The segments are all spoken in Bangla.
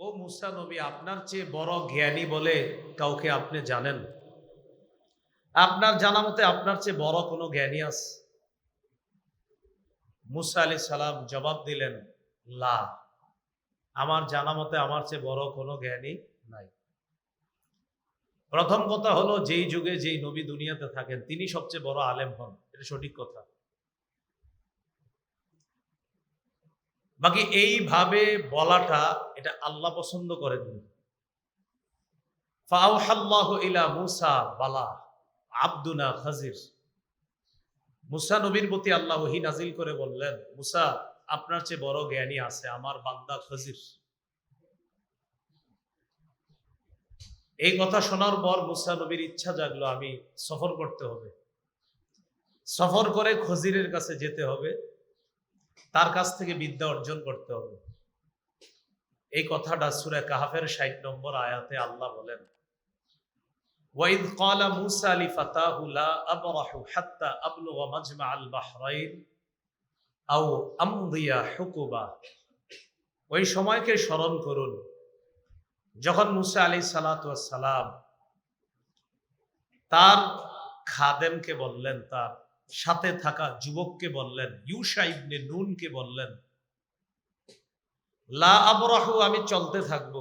ও মুসা নবী, আপনার চেয়ে বড় জ্ঞানী বলে কাউকে আপনি জানেন? আপনার জানা মতে আপনার চেয়ে বড় কোনো জ্ঞানী আছে? মুসা আলাইহিস সালাম জবাব দিলেন, লা, আমার জানা মতে আমার চেয়ে বড় কোনো জ্ঞানী নাই। প্রথম কথা হলো, যেই যুগে যেই নবী দুনিয়াতে থাকেন তিনি সবচেয়ে বড় আলেম হন, এটা সঠিক কথা। বাকি এইভাবে বলাটা এটা আল্লাহ পছন্দ করেননি। ফাআওহাল্লাহু ইলা মুসা বালা আব্দুনা খাজির। মুসা নবীর প্রতি আল্লাহ ওহী নাজিল করে বললেন, মুসা, আপনার চেয়ে বড় জ্ঞানী আছে, আমার বান্দা খাজির। এই কথা শোনার পর মুসা নবীর ইচ্ছা জাগলো, আমি সফর করতে হবে, সফর করে খজিরের কাছে যেতে হবে, তার কাছ থেকে বিদ্যা অর্জন করতে হবে। এই কথাটা সূরা কাহফের ৬০ নম্বর আয়াতে আল্লাহ বলেন, ওয়াইদ ক্বালা মুসা লিফাতাহু লা আবরাহু হাত্তা আবলুগা মাজমাআল বাহরাইন আও আমদিয়া হুকুবা। ওই সময়কে স্মরণ করুন যখন মুসা আলাইহিস সালাতু ওয়াস সালাম তার খাদেমকে বললেন, তার সাথে থাকা যুবককে বললেন, ইউশা ইবনে নুনকে বললেন, লা আবরাহু, আমি চলতে থাকব,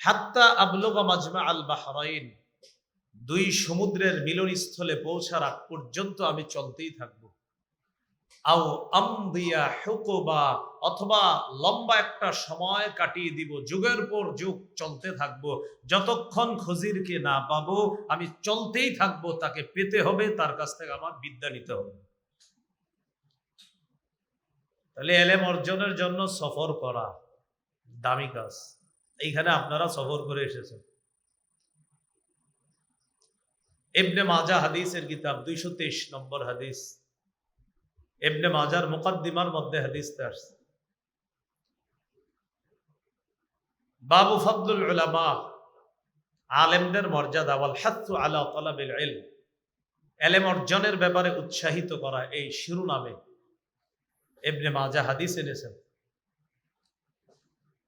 হাত্তা আবলুগা মাজমা আল বাহরাইন, দুই সমুদ্রের মিলনস্থলে পৌঁছার আগ পর্যন্ত আমি চলতেই থাকব, আও আমদিয়া হুকুবা, অথবা লম্বা একটা সময় কাটিয়ে দিব, যুগের পর যুগ চলতে থাকব, যতক্ষণ খজিরকে না পাবো আমি চলতেই থাকব, তাকে পেতে হবে, তার কাছ থেকে আমার বিদ্যা নিতে হবে। তাহলে এলেম অর্জনের জন্য সফর করা দামি কাজ। এইখানে আপনারা সফর করে এসেছেন। ইবনে মাজা হাদিসের কিতাব ২২৩ নম্বর হাদিস, ইবনে মাজার মুকদ্দিমার মধ্যে হাদিসটা আসছে, বাবু ফাদলুল উলামা, আলেমদের মর্যাদা, ওয়াল হাত্তু আলা তালাবিল ইলম, এলেম অর্জনের ব্যাপারে উৎসাহিত করা, এই শিরোনামে ইবনে মাজা হাদিস এনেছেন।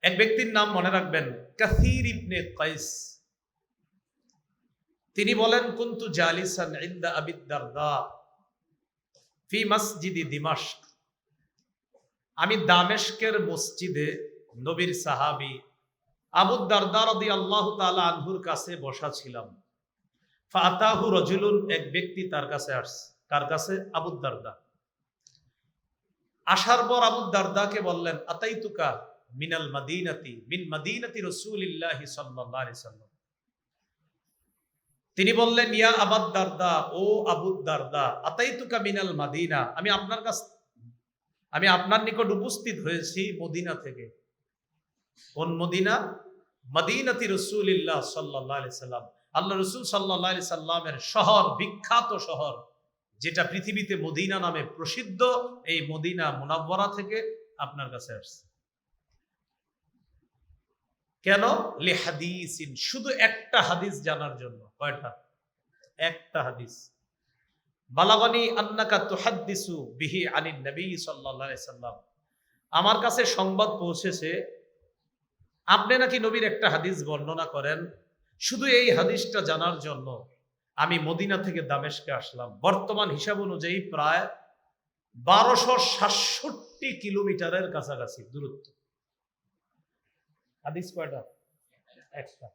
এক ব্যক্তির নাম মনে রাখবেন, কাসীর ইবনে কাইস। তিনি বলেন, কুনতু জালিসান ইনদা আবি দারদা ফি মসজিদি দিমাশক। আমি দামেস্কের মসজিদে নবীর সাহাবী আবু দারদা রাদিয়াল্লাহু তাআলা আনহুর কাছে বসা ছিলাম। ফাতাহু রাজুলুন, এক ব্যক্তি তার কাছে আসছে। কার কাছে? আবু দারদা। আসার পর আবু দারদাকে বললেন, আতাইতুকা মিনাল মাদিনাতি মিন মাদিনাতি রাসূলিল্লাহি সাল্লাল্লাহু আলাইহি সাল্লাম। তিনি বললেন, ইয়া আবু দারদা, ও আবু দারদা, আতাইতুকা মিনাল মাদিনা, আমি আপনার নিকট উপস্থিত হয়েছি মদিনা থেকে। কোন মদিনা? মদিনাতি রাসূলিল্লাহ সাল্লাল্লাহু আলাইহি সাল্লাম, আল্লাহ রাসূল সাল্লাল্লাহু আলাইহি সাল্লামের শহর, বিখ্যাত শহর যেটা পৃথিবীতে মদিনা নামে প্রসিদ্ধ, এই মদিনা মুনাওয়ারা থেকে আপনার কাছে আসছে। কেন? লিহাদিসিন, শুধু একটা হাদিস জানার জন্য। কয়টা? একটা হাদিস। বালাগানি আন্নাকা তুহাদ্দিসু বিহি আনিন নবী সাল্লাল্লাহু আলাইহি সাল্লাম, আমার কাছে সংবাদ পৌঁছেছে আপনি নাকি নবীর একটা হাদিস বর্ণনা করেন। শুধু এই হাদিসটা জানার জন্য আমি মদিনা থেকে দামেস্কে আসলাম। বর্তমান হিসাব অনুযায়ী প্রায় 1267 কিলোমিটারের কাছাকাছি দূরত্ব। হাদিস কয়টা? একটা।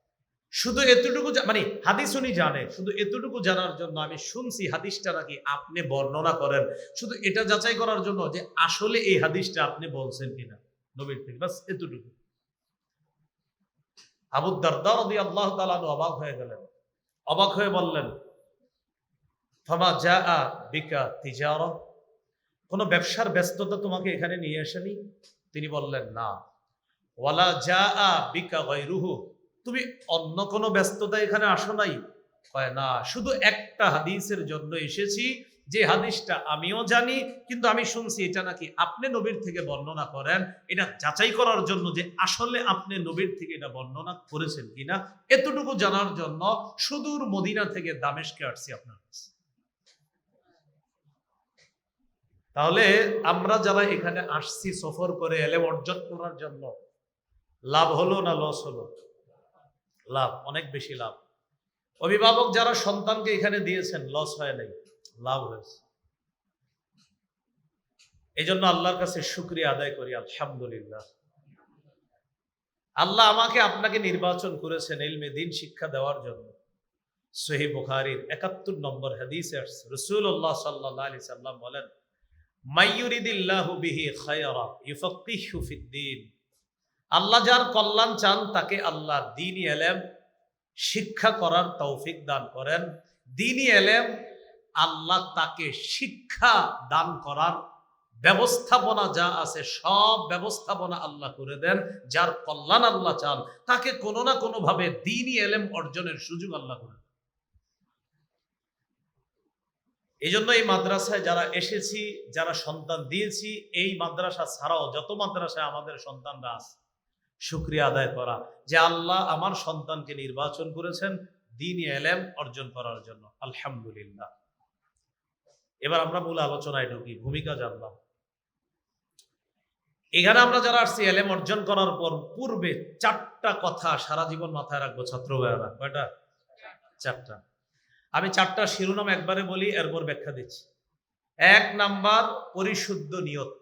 শুধু এতটুকু মানে হাদিস উনি জানে, শুধু এতটুকু জানার জন্য আমি শুনছি হাদিসটা নাকি আপনি বর্ণনা করেন, শুধু এটা যাচাই করার জন্য যে আসলে এই হাদিসটা আপনি বলছেন কিনা নবীর থেকে, বাস এতটুকু। আবু দারদা রাদিয়াল্লাহু তাআলা আনহু অবাক হয়ে গেলেন, অবাক হয়ে বললেন, ফামা জাআ বিকা তিজারা, কোন ব্যবসার ব্যস্ততা তোমাকে এখানে নিয়ে আসেনি? তিনি বললেন, না। ওয়ালা জাআ বিকা গায়রুহু, তুমি অন্য কোনো ব্যস্ততা এখানে আসো নাই? কয়, না, শুধু একটা হাদিসের জন্য এসেছি, যে হাদিসটা আমিও জানি, কিন্তু আমি শুনছি এটা নাকি আপনি নবীর থেকে বর্ণনা করেন, এটা যাচাই করার জন্য যে আসলে আপনি নবীর থেকে এটা বর্ণনা করেছেন কিনা, এতটুকু জানার জন্য সুদূর মদিনা থেকে দামেস্কে আসছি আপনার কাছে। তাহলে আমরা যারা এখানে আসছি সফর করে এলেম অর্জন করার জন্য, লাভ হলো না লস হলো? লাভ, অনেক বেশি লাভ। অভিভাবক যারা সন্তানকে এখানে দিয়েছেন, লস হয় নাই, লাভ হয়েছে। এই জন্য আল্লাহর কাছে শুকরিয়া আদায় করি, আলহামদুলিল্লাহ। আল্লাহ আমাকে আপনাকে নির্বাচন করেছেন ইলমে দ্বীন শিক্ষা দেওয়ার জন্য। সহিহ বুখারীর ৭১ নম্বর হাদিসে আসছে, রাসূলুল্লাহ সাল্লাল্লাহু আলাইহি সাল্লাম বলেন, মাইয়ুরিদিল্লাহু বিহি খায়রা ইউফাক্কিহু ফিদ্দীন। আল্লাহ যার কল্যাণ চান তাকে আল্লাহ দ্বীনি ইলম শিক্ষা করার তৌফিক দান করেন। দ্বীনি ইলম আল্লাহ তাকে শিক্ষা দান করার ব্যবস্থাপনা যা আছে সব ব্যবস্থাপনা আল্লাহ করে দেন। যার কল্যাণ আল্লাহ চান তাকে কোনো না কোনো ভাবে দ্বীনি ইলম অর্জনের সুযোগ আল্লাহ করে দেন। এই জন্য এই মাদ্রাসায় যারা এসেছি, যারা সন্তান দিয়েছি, এই মাদ্রাসা ছাড়াও যত মাদ্রাসায় আমাদের সন্তানরা আছে, শুকরিয়া আদায় করা যে আল্লাহ আমার সন্তানকে নির্বাচন করেছেন দ্বীনি ইলম অর্জন করার জন্য, আলহামদুলিল্লাহ। এবার আমরা মূল আলোচনায় ঢুকি, ভূমিকা জানলাম। এখানে আমরা যারা আসছি ইলম অর্জন করার পর পূর্বে 4টা কথা সারা জীবন মাথায় রাখবো ছাত্র ভাইয়েরা। কয়টা? 4টা। আমি 4টা শিরোনাম একবারে বলি, এরপর ব্যাখ্যা দিচ্ছি। 1 নাম্বার পরিশুদ্ধ নিয়ত,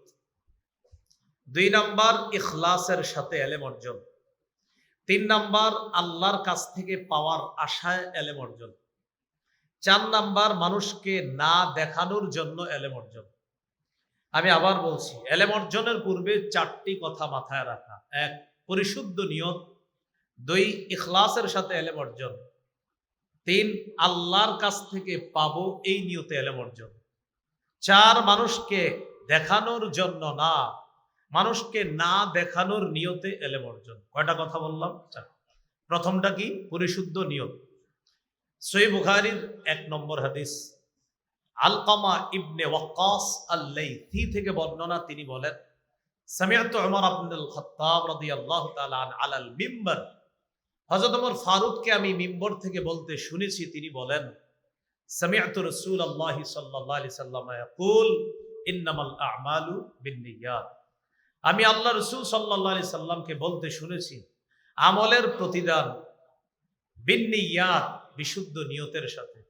2 নাম্বার ইখলাসের সাথে ইলম অর্জন, 3 নাম্বার আল্লাহর কাছ থেকে পাওয়ার আশায় ইলম অর্জন, 4 নাম্বার মানুষকে না দেখানোর জন্য ইলম অর্জন। আমি আবার বলছি, ইলম অর্জনের পূর্বে 4টি কথা মাথায় রাখা। 1 পরিশুদ্ধ নিয়ত, 2 ইখলাসের সাথে ইলম অর্জন, 3 আল্লাহর কাছ থেকে পাবো এই নিয়তে ইলম অর্জন, 4 মানুষকে দেখানোর জন্য না, মানুষকে না দেখানোর নিয়তে ইলম অর্জন। কয়টা কথা বললাম? 4। প্রথমটা কি? পরিশুদ্ধ নিয়ত। সহিহ বুখারীর 1 নম্বর হাদিস, আলকামা ইবনে ওয়াক্কাস আল-লাইথি থেকে বর্ণনা, তিনি বলেন, সামিআতু উমর ইবনুল খাত্তাব রাদিয়াল্লাহু তাআলা আলাল মিম্বার, হযরত ওমর ফারুককে আমি মিম্বর থেকে বলতে শুনেছি, তিনি বলেন, সামিআতু রাসূলুল্লাহ সাল্লাল্লাহু আলাইহি সাল্লাম ইয়াকুল ইন্নামাল আ'মালু বিন্নিয়াত। আমি আল্লাহ রাসূল সাল্লাল্লাহু আলাইহি সাল্লামকে বলতে শুনেছি, আমলের প্রতিদান বিন্নিয়াত, বিশুদ্ধ নিয়তের সাথে,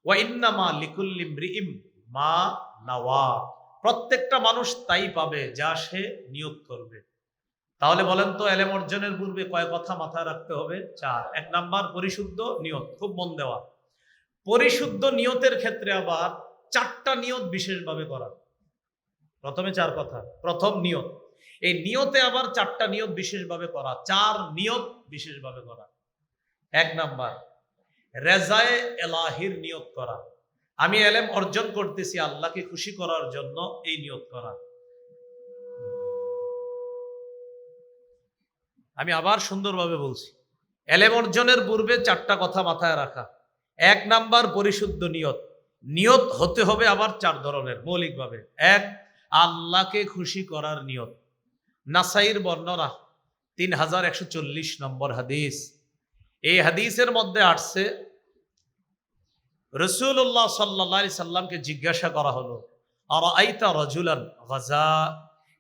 ওয়া ইন্নামা লিকুল্লি ইমরিইম মা নাওয়া, প্রত্যেকটা মানুষ তাই পাবে যা সে নিয়ত করবে। তাহলে বলেন তো ইলম অর্জনের পূর্বে কয় কথা মাথায় রাখতে হবে? 4। 1 নাম্বার পরিশুদ্ধ নিয়ত, খুব মন দেওয়া। পরিশুদ্ধ নিয়তের ক্ষেত্রে আবার 4টা নিয়ত বিশেষভাবে করা। প্রথমে 4 কথা, প্রথম নিয়ত, এই নিয়তে আবার 4টা নিয়ত বিশেষভাবে করা, 4 নিয়ত বিশেষভাবে করা। 1 নাম্বার রেজায়ে এলাহির নিয়ত করা, আমি ইলম অর্জন করতেছি আল্লাহকে খুশি করার জন্য, এই নিয়ত করা। আমি আবার সুন্দরভাবে বলছি, ইলম অর্জনের পূর্বে 4টা কথা মাথায় রাখা। 1 নাম্বার পরিশুদ্ধ নিয়ত, নিয়ত হতে হবে আবার 4 ধরনের মৌলিকভাবে। 1 আল্লাহকে খুশি করার নিয়ত, নাসাইর বর্ণনা 3140 নম্বর হাদিস। এই হাদিসের মধ্যে আসছে, রাসূলুল্লাহ সাল্লাল্লাহু আলাইহি সাল্লামকে জিজ্ঞাসা করা হলো, আরাআইতা রাজুলান গাজা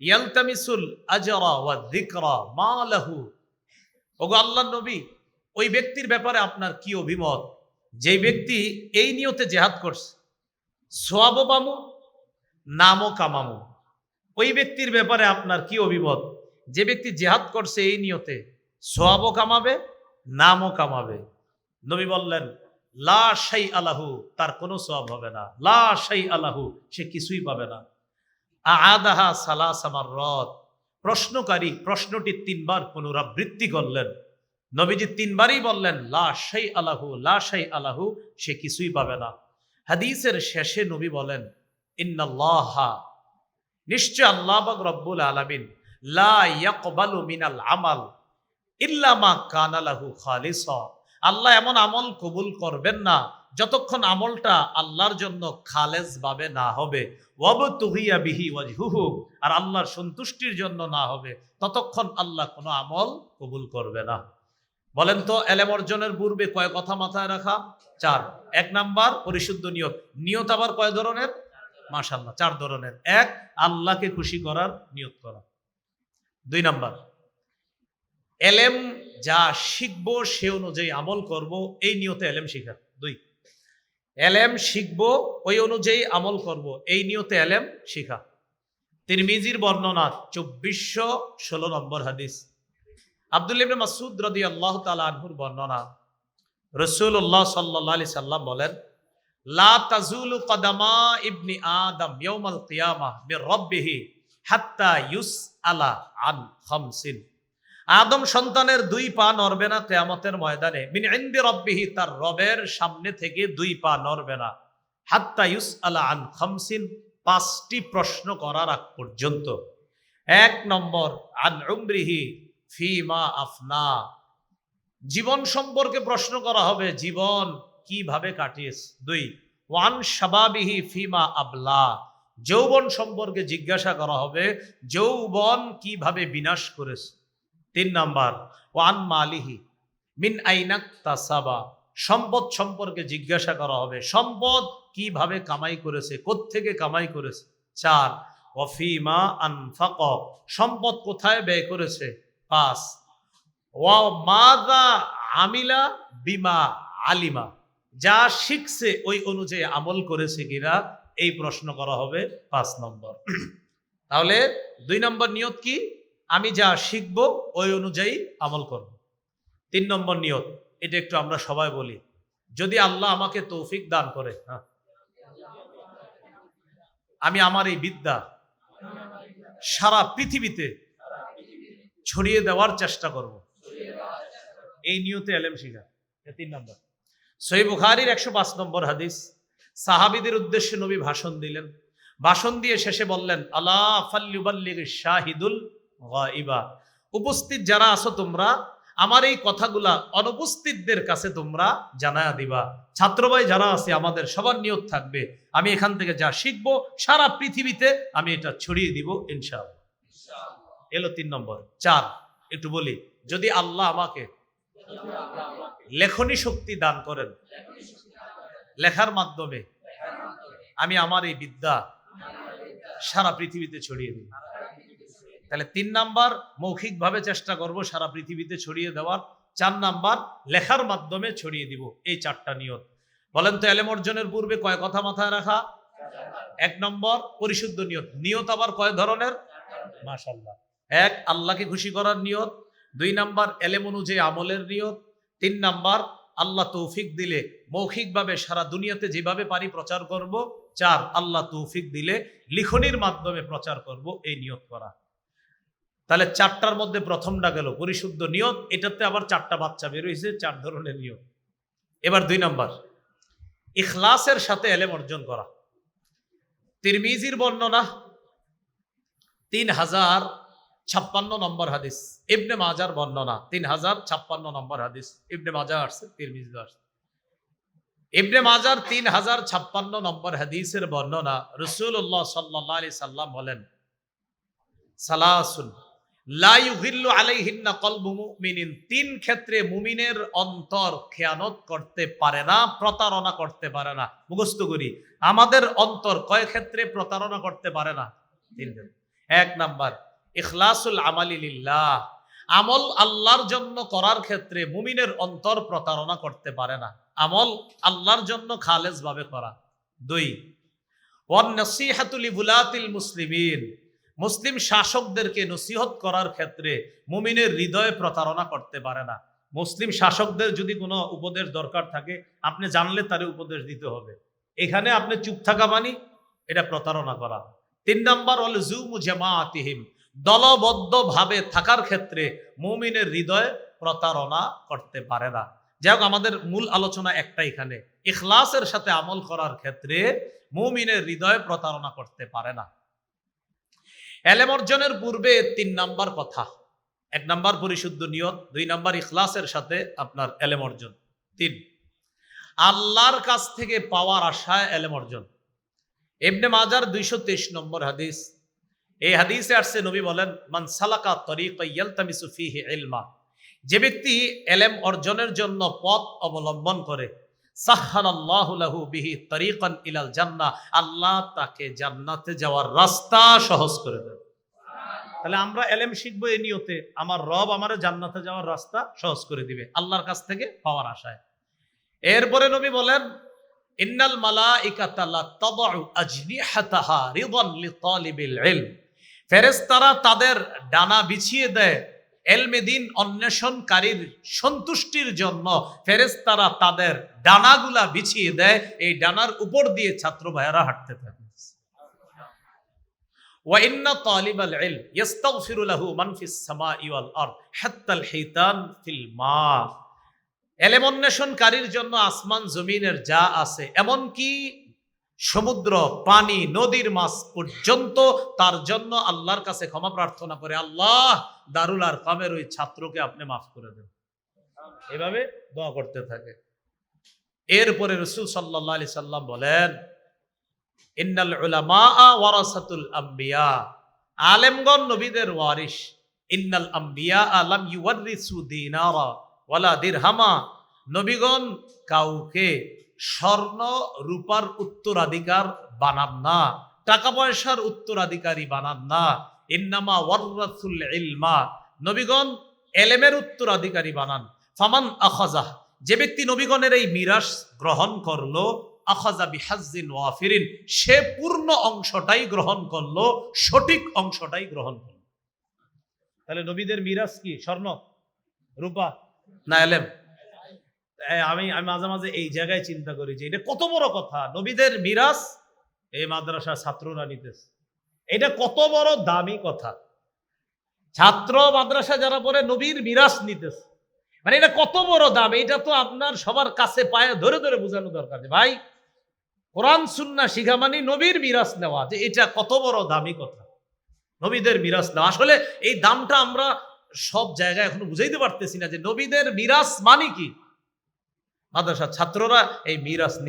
ইয়ালতামিসুল আজরা ওয়া যিকরা মা লাহু, ওগো আল্লাহর নবী, ওই ব্যক্তির ব্যাপারে আপনার কি অভিমত যে ব্যক্তি এই নিয়তে জিহাদ করছে, সওয়াবও পামু নামও কামামু। ওই ব্যক্তির ব্যাপারে আপনার কি অভিমত যে ব্যক্তি জিহাদ করছে এই নিয়তে, সওয়াবও কামাবে নামও কামাবে। নবী বললেন, লা শাই আলাহু, তার কোনো সওয়াব হবে না, লা শাই আলাহু, সে কিছুই পাবে না। আআদাহা সালাসা মাররাত, প্রশ্নকারী প্রশ্নটি 3 বার পুনরাবৃত্তি করলেন। নবীজি 3 বারই বললেন, লা শাই আলাহু, লা শাই আলাহু, সে কিছুই পাবে না। হাদিসের শেষে নবী বলেন, ইন্নাল্লাহা, নিশ্চয় আল্লাহ পাক রব্বুল আলামিন, লা ইয়াকবালু মিনাল আমাল ইল্লা মা কানা লাহু খালিসা, আল্লাহ এমন আমল কবুল করবেন না যতক্ষণ আমলটা আল্লাহর জন্য খালেস ভাবে না হবে, ওয়াবতুগিয়া বিহি ওয়াজহুহু, আর আল্লাহর সন্তুষ্টির জন্য না হবে, ততক্ষণ আল্লাহ কোনো আমল কবুল করবে না। বলেন তো ইলম অর্জনের পূর্বে কয় কথা মাথায় রাখা? 4। 1 নাম্বার পরিশুদ্ধ নিয়ত, নিয়ত আবার কয় ধরনের? মাশাআল্লাহ 4 ধরনের। 1 আল্লাহকে খুশি করার নিয়ত করা, 2 নাম্বার এলেম যা শিখবো সে অনুযায়ী আমল করব, এই নিয়তে এলেম শিখা। 2, এলেম শিখবো ওই অনুযায়ী আমল করব, এই নিয়তে এলেম শিখা। তিরমিজির বর্ণনা 2416 নম্বর হাদিস। আব্দুল্লাহ ইবনে মাসউদ রাদিয়াল্লাহু তাআলা আনহুর বর্ণনা, রাসূলুল্লাহ সাল্লাল্লাহু আলাইহি সাল্লাম বলেন, লা তাজুলু কদামা ইবনি আদম ইয়াউমাল কিয়ামাহ মির রাব্বিহি হাত্তা ইউসআলা আন খামসিন। আদম সন্তানের 2 পা নড়বে না কিয়ামতের ময়দানে, মিন ইনদি রাব্বিহি, তার রবের সামনে থেকে 2 পা নড়বে না, হাত্তা ইউসআলা আন খামসিন, 5টি প্রশ্ন করার আগ পর্যন্ত। 1 নম্বর, আন উমরিহি ফিমা আফনা, জীবন সম্পর্কে প্রশ্ন করা হবে, জীবন কিভাবে কাটিয়েছে। 2, ওয়ান শাবাবিহি ফিমা আবলা, যৌবন সম্পর্কে জিজ্ঞাসা করা হবে, যৌবন কিভাবে বিনাশ করেছে। 3 নাম্বার, ওয়ান মালিহি মিন আইনাক তাসাবা, সম্পদ সম্পর্কে জিজ্ঞাসা করা হবে, সম্পদ কিভাবে কামাই করেছে, কোত্থেকে কামাই করেছে। 4, ওয়াফিমা আনফাক, সম্পদ কোথায় ব্যয় করেছে। 5, ওয়া মাযা আমিলা বিমা আলিমা, যা শিখছে ওই অনুযায়ী আমল করেছে কিনা, এই প্রশ্ন করা হবে 5 নম্বর। তাহলে 2 নম্বর নিয়ত কি, আমি যা শিখবো ওই অনুযায়ী আমল করব। 3 নম্বর নিয়ত, এটা একটু আমরা সবাই বলি, যদি আল্লাহ আমাকে তৌফিক দান করে, আমি আমার এই বিদ্যা সারা পৃথিবীতে ছড়িয়ে দেওয়ার চেষ্টা করব, এই নিয়তে এলেম শিখা। 3 নম্বর। সহিহ বুখারীর 105 নম্বর হাদিস, সাহাবীদের উদ্দেশ্যে নবী ভাষণ দিলেন, ভাষণ দিয়ে শেষে বললেন, আলা ফাল্যুবাল্লিগিশ শাহিদুল গায়বা, উপস্থিত যারা আছো তোমরা আমার এই কথাগুলা অনুপস্থিতদের কাছে তোমরা জানায়া দিবা। ছাত্র ভাই যারা আছে আমাদের সবার নিয়ত থাকবে, আমি এখান থেকে যা শিখবো সারা পৃথিবীতে আমি এটা ছড়িয়ে দিব ইনশাআল্লাহ। এলো 3 নম্বর। 4, একটু বলি, যদি আল্লাহ আমাকে লেখনী শক্তি দান করেন, লেখার মাধ্যমে আমি আমার এই বিদ্যা সারা পৃথিবীতে ছড়িয়ে দিই। তাহলে 3 নাম্বার, মৌখিকভাবে চেষ্টা করব সারা পৃথিবীতে ছড়িয়ে দেওয়ার। 4 নাম্বার, লেখার মাধ্যমে ছড়িয়ে দিব। এই 4টা নিয়ত। বলেন তো এলেম অর্জনের পূর্বে কয় কথা মাথায় রাখা? 1 নম্বর, পরিশুদ্ধ নিয়ত। নিয়ত আবার কয় ধরনের? মাশাআল্লাহ। 1, আল্লাহকে খুশি করার নিয়ত। 2 নাম্বার, এলেম অনুযায়ী আমলের নিয়ত। 3 নাম্বার, আল্লাহ তৌফিক দিলে মৌখিকভাবে সারা দুনিয়াতে যেভাবে পারি প্রচার করব। 4, আল্লাহ তৌফিক দিলে লিখনির মাধ্যমে প্রচার করব, এই নিয়ত করা। তাহলে 4টার মধ্যে প্রথমটা গেল পরিশুদ্ধ নিয়ত, এটাতে আবার 4টা বাচ্চা বের হয়েছে, 4 ধরনের নিয়ত। এবার 2 নাম্বার, ইখলাসের সাথে এলেম অর্জন করা। তিরমিজির বর্ণনা 3056 নম্বর হাদিস, ইবনে মাজার বর্ণনা 3056 নম্বর হাদিস। ইবনে মাজাহ আসছে, তিরমিজি আসছে। ইবনে মাজার 3056 নম্বর হাদিসের বর্ণনা, রাসূলুল্লাহ সাল্লাল্লাহু আলাইহি সাল্লাম বলেন, সালাসুন লা ইউগিল্লু আলাইহিন্না কলবু মুমিনিন, 3 ক্ষেত্রে মুমিনের অন্তর খেয়ানত করতে পারে না, প্রতারণা করতে পারে না। মুখস্থ করি, আমাদের অন্তর কয় ক্ষেত্রে প্রতারণা করতে পারে না? 3 ক্ষেত্রে। 1 নাম্বার, ইখলাসুল আমালি লিল্লাহ, আমল আল্লাহর জন্য করার ক্ষেত্রে মুমিনের অন্তর প্রতারণা করতে পারে না, আমল আল্লাহর জন্য খালেস ভাবে করা। 2, ওয়ান নাসিহাতু লিবুলাতিল মুসলিমিন, মুসলিম শাসকদেরকে নসিহত করার ক্ষেত্রে মুমিনের হৃদয়ে প্রতারণা করতে পারে না। মুসলিম শাসকদের যদি কোনো উপদেশ দরকার থাকে, আপনি জানলে তারে উপদেশ দিতে হবে, এখানে আপনি চুপ থাকা মানি এটা প্রতারণা করা। 3 নাম্বার, অলজুমু জামাআতিহিম, দলবদ্ধ ভাবে থাকার ক্ষেত্রে মুমিনের হৃদয়ে প্রতারণা করতে পারে না। যাই হোক, আমাদের মূল আলোচনা একটা, এখানে ইখলাসের সাথে আমল করার ক্ষেত্রে মুমিনের হৃদয়ে প্রতারণা করতে পারে না। এলেম অর্জনের পূর্বে 3 নাম্বার কথা, 1 নাম্বার পরিশুদ্ধ নিয়ত, 2 নাম্বার ইখলাসের সাথে আপনার এলেম অর্জন, 3 আল্লাহর কাছ থেকে পাওয়ার আশায় এলেম অর্জন। ইবনে মাজার 223 নম্বর হাদিস, এই হাদিসে আসছে, নবী বলেন, মান সালাকা তরিকান ইয়ালতামিসু ফীহি ইলমা, যে ব্যক্তি এলেম অর্জনের জন্য পথ অবলম্বন করে, সাহহালাল্লাহু লাহু বিহি তরিকান ইলাল জান্নাহ, আল্লাহ তাকে জান্নাতে যাওয়ার রাস্তা সহজ করে দেন। তাহলে আমরা এলেম শিখবো এই নিয়তে আমার রব আমার জান্নাতে যাওয়ার রাস্তা সহজ করে দিবে, আল্লাহর কাছ থেকে পাওয়ার আশায়। এরপরে নবী বলেন, ইন্নাল মালাইকাতা লা তাদউ আজনিহাতাহা রিদান লিতালিবিল ইলম, ফেরেশতারা তাদের ডানা বিছিয়ে দেয় ইলমে দ্বীন অন্বেষণকারীর সন্তুষ্টির জন্য। ফেরেশতারা তাদের ডানাগুলা বিছিয়ে দেয়, এই ডানার উপর দিয়ে ছাত্র ভাইয়েরা হাঁটতে থাকে। ওয়া ইন্না তালিবাল ইলম ইস্তাগফিরু লাহু মান ফিস সামাই ওয়াল আরদ হাত্তা আল হিতান ফিল মা, ইলম অন্বেষণকারীর জন্য আসমান জমিনের যা আছে, এমনকি সমুদ্র, পানি, নদীর মাছ পর্যন্ত তার জন্য আল্লাহর কাছে ক্ষমা প্রার্থনা করে, আল্লাহ দারুল আরকামের ওই ছাত্রকে আপনি মাফ করে দেন। এভাবে দোয়া করতে থাকে। এরপরে রাসূল সাল্লাল্লাহু আলাইহি সাল্লাম বলেন, ইন্নাল উলামা ওয়ারাসাতুল আম্বিয়া, আলেমগণ নবীদের ওয়ারিস। ইন্নাল আম্বিয়া লাম ইউওয়ারিসু দিনারা ওয়ালা দিরহামা, নবীগণ কাউকে স্বর্ণ রূপার উত্তরাধিকার বানান না, টাকা পয়সার উত্তরাধিকারী বানান না। ইন্নামা ওয়ারাসুল ইলমা, নবীগণ এলেমের উত্তরাধিকারী বানান। ফামান আখাযাহ, যে ব্যক্তি নবীগণের এই মিরাস গ্রহণ করলো, আখাযা বিহাজ্জিন ওয়াফিরিন, সে পূর্ণ অংশটাই গ্রহণ করলো, সঠিক অংশটাই গ্রহণ করলো। তাহলে নবীদের মিরাস কি? স্বর্ণ রূপা না এলেম? আমি মাঝে মাঝে এই জায়গায় চিন্তা করি যে এটা কত বড় কথা। নবীদের মিরাস এই মাদ্রাসার ছাত্ররা নিতেছে, এটা কত বড় দামি কথা। ছাত্র মাদ্রাসা যারা পড়ে নবীর মিরাস নিতেছে, মানে এটা কত বড় দাম। এটা তো আপনার সবার কাছে পায়ে ধরে ধরে বোঝানো দরকার যে ভাই কোরআন সুন্নাহ শিখা মানে নবীর মিরাস নেওয়া, যে এটা কত বড় দামি কথা, নবীদের মিরাস নেওয়া। আসলে এই দামটা আমরা সব জায়গায় এখনো বুঝাইতে পারতেছি না যে নবীদের মিরাস মানে কি। মাদ্রাসার ছাত্ররা এই মিরাস